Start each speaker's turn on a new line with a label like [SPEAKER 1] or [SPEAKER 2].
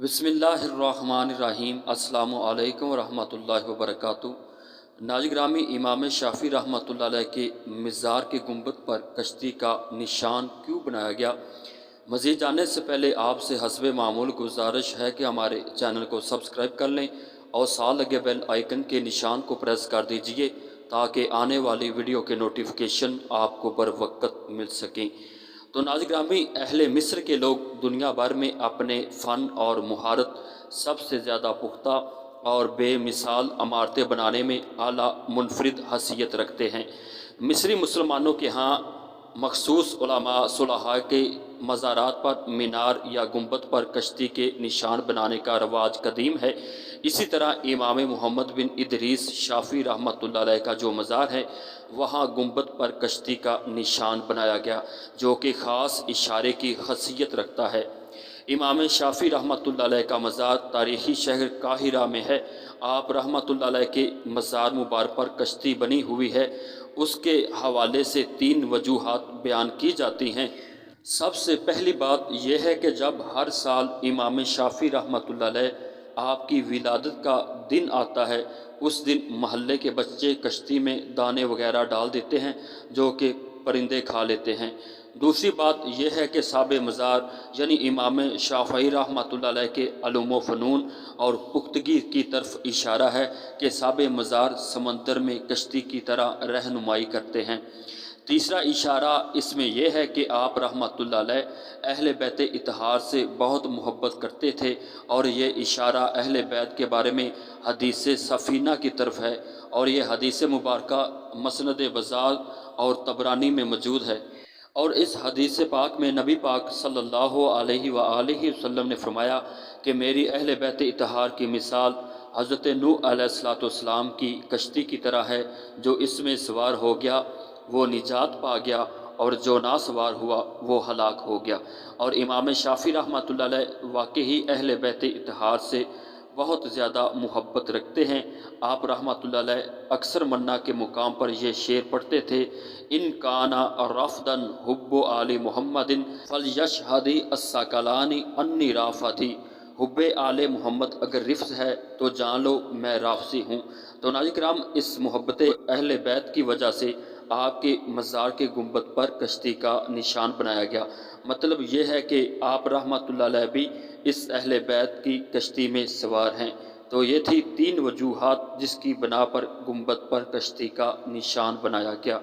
[SPEAKER 1] بسم اللہ الرحمن الرحیم۔ السلام علیکم ورحمۃ اللہ وبرکاتہ۔ ناظرین گرامی، امام شافعی رحمۃ اللہ علیہ کے مزار کے گنبد پر کشتی کا نشان کیوں بنایا گیا؟ مزید جاننے سے پہلے آپ سے حسب معمول گزارش ہے کہ ہمارے چینل کو سبسکرائب کر لیں اور ساتھ لگے بیل آئیکن کے نشان کو پریس کر دیجئے تاکہ آنے والی ویڈیو کے نوٹیفیکیشن آپ کو بر وقت مل سکیں۔ تو ناظرین گرامی، اہل مصر کے لوگ دنیا بھر میں اپنے فن اور مہارت سب سے زیادہ پختہ اور بے مثال عمارتیں بنانے میں اعلیٰ منفرد حیثیت رکھتے ہیں۔ مصری مسلمانوں کے ہاں مخصوص علماء صلحاء کے مزارات پر مینار یا گنبد پر کشتی کے نشان بنانے کا رواج قدیم ہے۔ اسی طرح امام محمد بن ادریس شافعی رحمۃ اللہ علیہ کا جو مزار ہے، وہاں گنبد پر کشتی کا نشان بنایا گیا، جو کہ خاص اشارے کی خاصیت رکھتا ہے۔ امام شافعی رحمۃ اللہ علیہ کا مزار تاریخی شہر قاہرہ میں ہے۔ آپ رحمۃ اللہ علیہ کے مزار مبارک پر کشتی بنی ہوئی ہے۔ اس کے حوالے سے 3 وجوہات بیان کی جاتی ہیں۔ سب سے پہلی بات یہ ہے کہ جب ہر سال امام شافعی رحمۃ اللہ علیہ آپ کی ولادت کا دن آتا ہے، اس دن محلے کے بچے کشتی میں دانے وغیرہ ڈال دیتے ہیں جو کہ پرندے کھا لیتے ہیں۔ دوسری بات یہ ہے کہ صاحب مزار یعنی امام شافعی رحمۃ اللہ علیہ کے علم و فنون اور پختگی کی طرف اشارہ ہے کہ صاحب مزار سمندر میں کشتی کی طرح رہنمائی کرتے ہیں۔ تیسرا اشارہ اس میں یہ ہے کہ آپ رحمۃ اللہ علیہ اہل بیت اطہار سے بہت محبت کرتے تھے، اور یہ اشارہ اہل بیت کے بارے میں حدیث سفینہ کی طرف ہے، اور یہ حدیث مبارکہ مسند بزار اور طبرانی میں موجود ہے۔ اور اس حدیث پاک میں نبی پاک صلی اللہ علیہ وآلہ وسلم نے فرمایا کہ میری اہل بیت اطہار کی مثال حضرت نوح علیہ السلام کی کشتی کی طرح ہے، جو اس میں سوار ہو گیا وہ نجات پا گیا، اور جو نہ سوار ہوا وہ ہلاک ہو گیا۔ اور امام شافعی رحمۃ اللہ علیہ واقعی اہل بیت اطہار سے بہت زیادہ محبت رکھتے ہیں۔ آپ رحمۃ اللہ علیہ اکثر منع کے مقام پر یہ شعر پڑھتے تھے: ان کانا رافدن حب آل محمد فلیشہد الثقلان انی رافدی۔ حب آل محمد اگر رفض ہے تو جان لو میں رافضی ہوں۔ تو ناظرین کرام، اس محبت اہل بیت کی وجہ سے آپ کے مزار کے گنبد پر کشتی کا نشان بنایا گیا۔ مطلب یہ ہے کہ آپ رحمۃ اللہ علیہ بھی اس اہل بیت کی کشتی میں سوار ہیں۔ تو یہ تھی 3 وجوہات جس کی بنا پر گنبد پر کشتی کا نشان بنایا گیا۔